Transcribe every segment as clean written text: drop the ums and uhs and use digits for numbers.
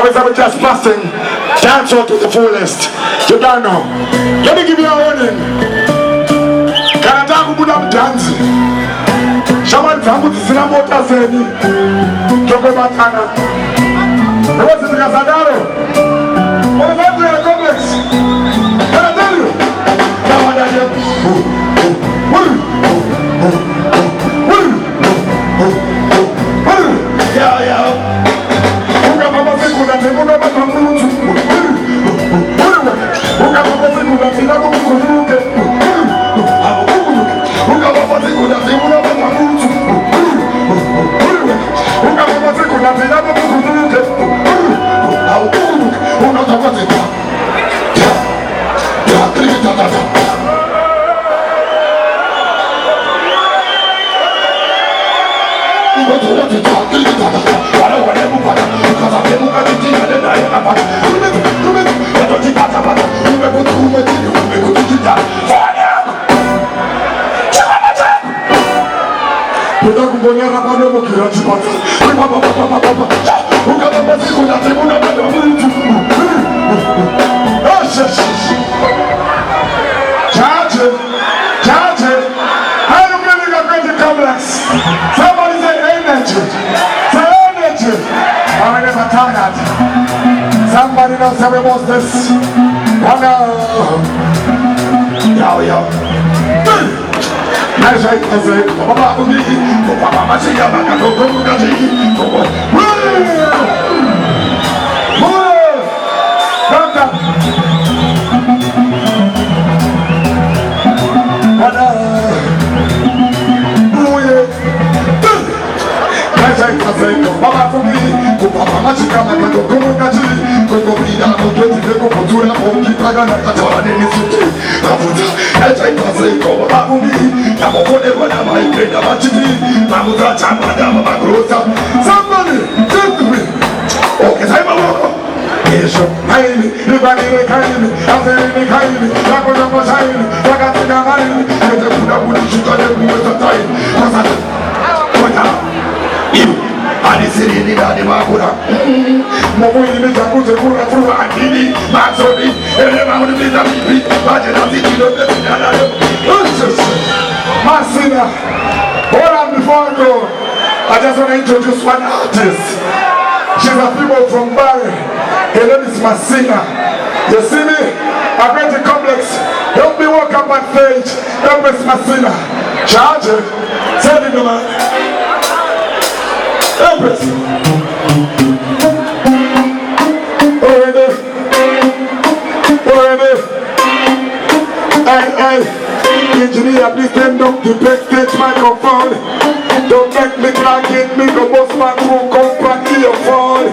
is I'm just passing. Dance out to the fullest. You don't know. Let me give you a warning. Can I talk about dance? Shaman zangu zina mota zeni. Toko matana. What's it Casadaro? What is that in the complex? Can I tell you? Now I somebody knows how we was this. Yo, yo. Nice right, I say, Papa, Papa, somebody, talk to me. Okay, I'm a before I go, I just want to introduce one artist. She's a female from Bari. Her name is Masina. You see me? I went to complex. Help me walk up on stage. Help us, Masina. Charge it. Tell me, man. Help us. Hey, engineer, please stand up the backstage microphone. Don't make me clock it, me go boss man who come back to your phone.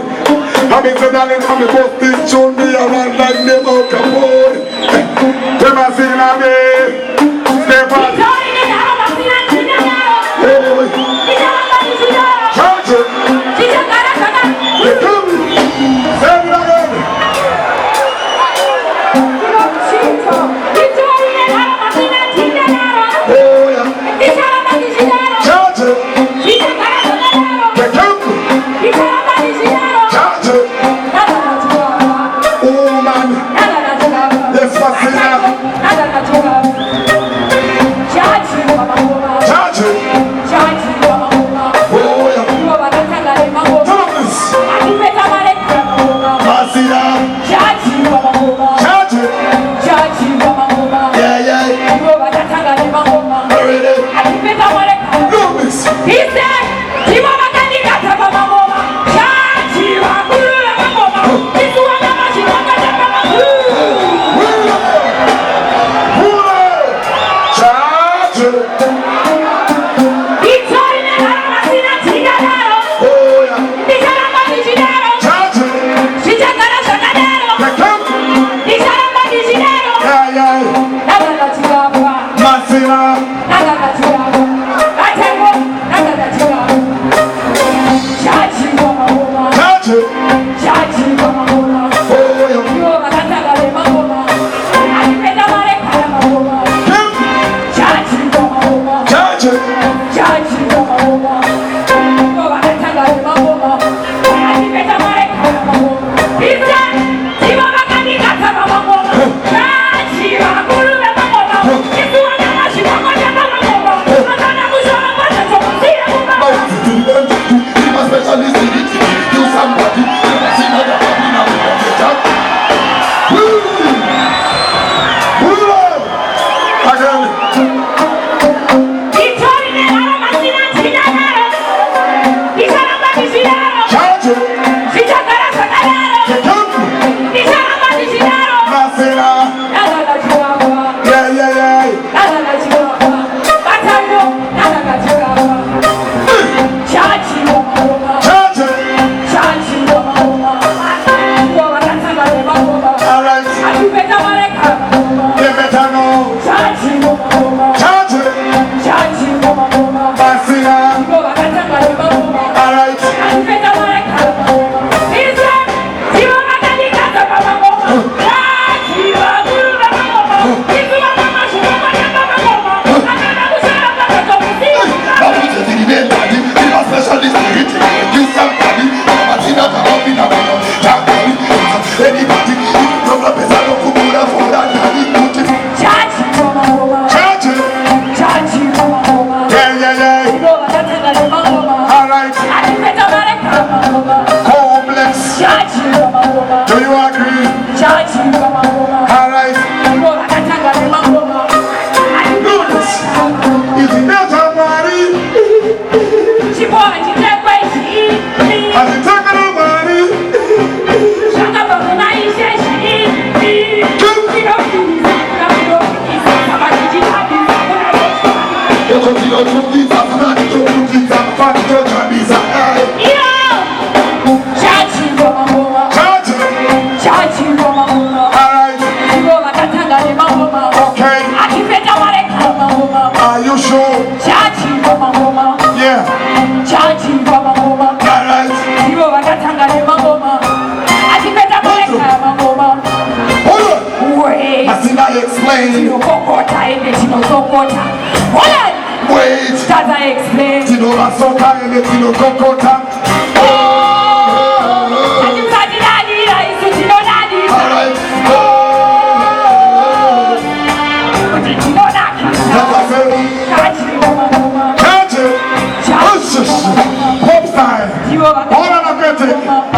I mean, so darling, I'm the boss this tune, me around like them out Capone. Them a sing on me, step on. Charge it. They come, sing it again. Oh yeah. Charge it. They come.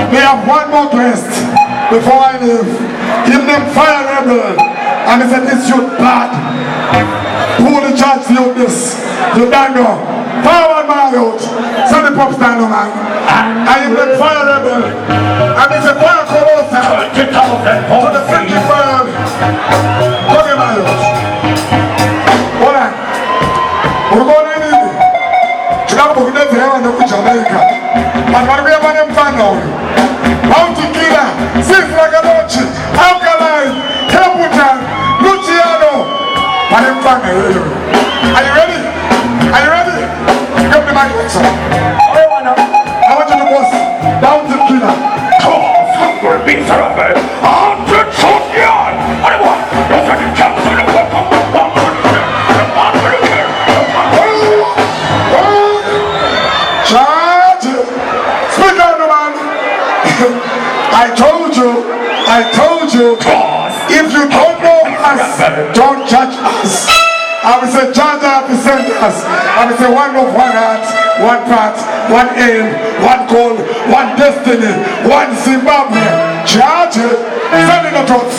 We have one more guest before I leave. Give them Fire Rebel. And he said, this youth bad. Pull the church to this. You don't know. Forward my out. Send the pop star no man. And give them Fire Rebel. And he said, Fire Colossa. So the 55. Look at my out. Hold on. We're going in here. We're going to have a Jamaica. And what we have on them fan now. Bounty Killer, Sis Ragalochi, Alkaline, Caputan, Luciano. And them fan now. Are you ready? Are you ready? Give me my question. I want you to boss Bounty Killer. Cause hunger beats are over. On the Chonyan. What do you want? Don't take a chance on the weapon. I told you, if you don't know us, don't judge us. I will say, judge us, present us. I will say, one love, one heart, one path, one aim, one goal, one destiny, one Zimbabwe. Judge it, send in the thoughts.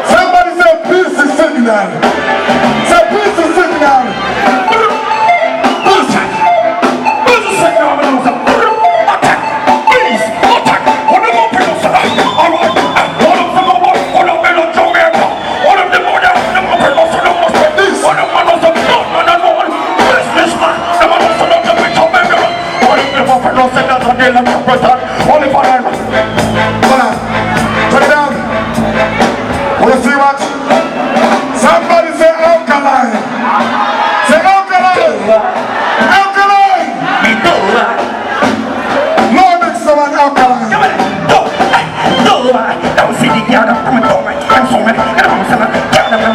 Somebody say peace is signal. Say peace is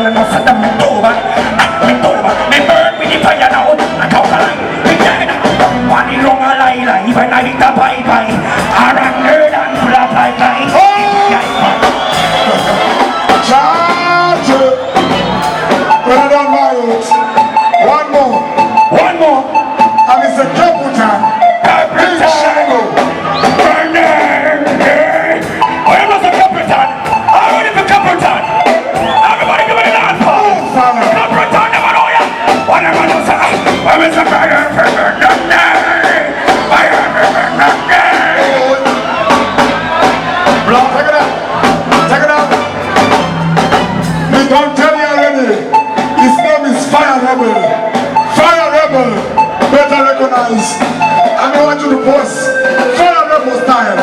and I said, me over, me burn with the fire now. I talk a lie, me dead. One is long a lie, even I eat a pie. I ran nerd and pull a pie. Charge! But I don't mind. One more. And it's a Caputan. Big Shango. I am not a Caputan. I'm ready for Caputan. Everybody give me the dance. Caputan, never know ya. What am I going to say? I'm in the fire for the day. Fire for the day. Bro, check it out. Me don't tell you already. His name is Fire Rebel. Fire Rebel. Better recognize. I don't want you to post Fire Rebel style.